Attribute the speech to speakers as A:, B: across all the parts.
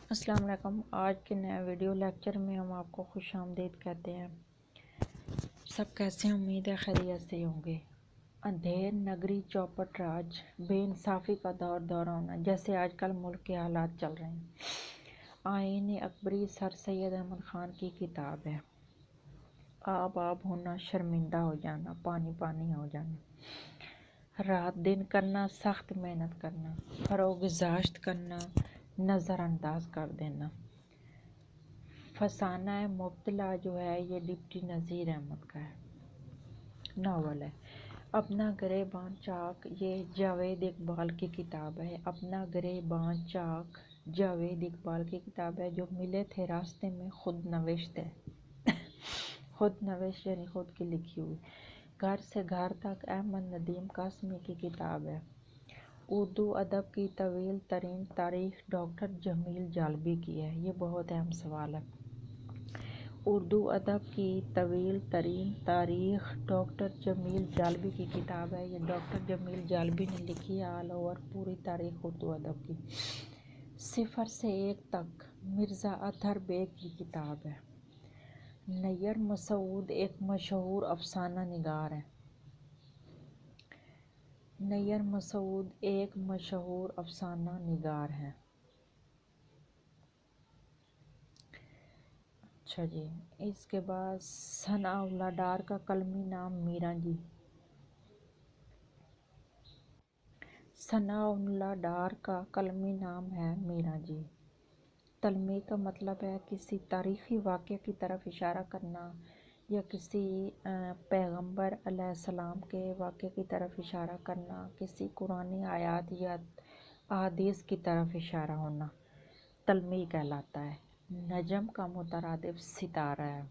A: السلام علیکم۔ آج کے نئے ویڈیو لیکچر میں ہم آپ کو خوش آمدید کہتے ہیں۔ سب کیسے ہیں؟ امید ہے خیریت سے ہوں گے۔ اندھیر نگری چوپٹ راج، بے انصافی کا دور ہونا، جیسے آج کل ملک کے حالات چل رہے ہیں۔ آئین اکبری سر سید احمد خان کی کتاب ہے۔ آب ہونا، شرمندہ ہو جانا، پانی پانی ہو جانا، رات دن کرنا، سخت محنت کرنا، فروگزاشت کرنا، نظر انداز کر دینا۔ فسانہ مبتلا جو ہے یہ ڈپٹی نذیر احمد کا ناول ہے۔ اپنا گریباں چاک، یہ جاوید اقبال کی کتاب ہے۔ اپنا گریباں چاک جاوید اقبال کی کتاب ہے، جو ملے تھے راستے میں، خود نوشت ہے۔ خود نوشت یعنی خود کی لکھی ہوئی۔ گھر سے گھر تک احمد ندیم قاسمی کی کتاب ہے۔ اردو ادب کی طویل ترین تاریخ ڈاکٹر جمیل جالبی کی ہے۔ یہ بہت اہم سوال ہے۔ اردو ادب کی طویل ترین تاریخ ڈاکٹر جمیل جالبی کی کتاب ہے۔ یہ ڈاکٹر جمیل جالبی نے لکھی ہے آل اوور پوری تاریخ اردو ادب کی، صفر سے ایک تک۔ مرزا اطہر بیگ کی کتاب ہے۔ نیر مسعود ایک مشہور افسانہ نگار ہے۔ نیر مسعود ایک مشہور افسانہ نگار ہے۔ اچھا جی، اس کے بعد ثناء اللہ ڈار کا قلمی نام میرا جی۔ ثناء اللہ ڈار کا قلمی نام ہے میرا جی۔ تلمیح کا مطلب ہے کسی تاریخی واقعے کی طرف اشارہ کرنا، یا کسی پیغمبر علیہ السلام کے واقعے کی طرف اشارہ کرنا، کسی قرآنی آیات یا احادیث کی طرف اشارہ ہونا تلمیح کہلاتا ہے۔ نجم کا مترادف ستارہ ہے۔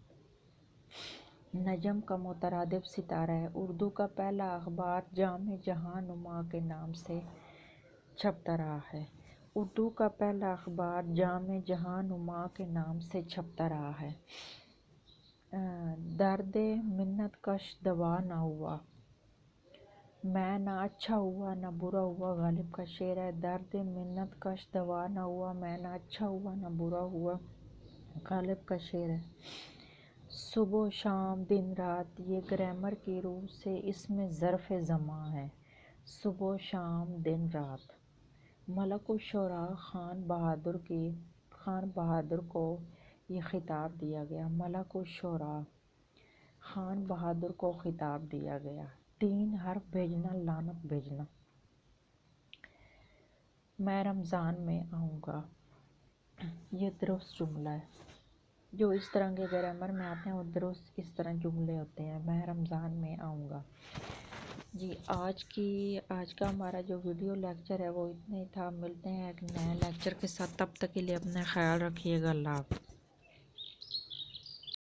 A: نجم کا مترادف ستارہ ہے۔ اردو کا پہلا اخبار جامع جہاں نما کے نام سے چھپتا رہا ہے۔ اردو کا پہلا اخبار جامع جہاں نما کے نام سے چھپتا رہا ہے۔ درد منت کش دوا نہ ہوا، میں نہ اچھا ہوا نہ برا ہوا، غالب کا شعر ہے۔ درد منت کش دوا نہ ہوا، میں نہ اچھا ہوا نہ برا ہوا، غالب کا شعر ہے۔ صبح و شام، دن رات، یہ گرامر کی روح سے اس میں ظرف زمان ہے۔ صبح و شام، دن رات۔ ملک الشعراء خان بہادر کو یہ خطاب دیا گیا۔ ملک الشعراء خان بہادر کو خطاب دیا گیا۔ 3 حرف بھیجنا، لعنت بھیجنا۔ میں رمضان میں آؤں گا، یہ درست جملہ ہے۔ جو اس طرح کے گرامر میں آتے ہیں وہ درست اس طرح جملے ہوتے ہیں۔ میں رمضان میں آؤں گا جی۔ آج کا ہمارا جو ویڈیو لیکچر ہے وہ اتنا ہی تھا۔ ملتے ہیں ایک نئے لیکچر کے ساتھ، تب تک کے لیے اپنا خیال رکھیے گا۔ اللہ حافظ۔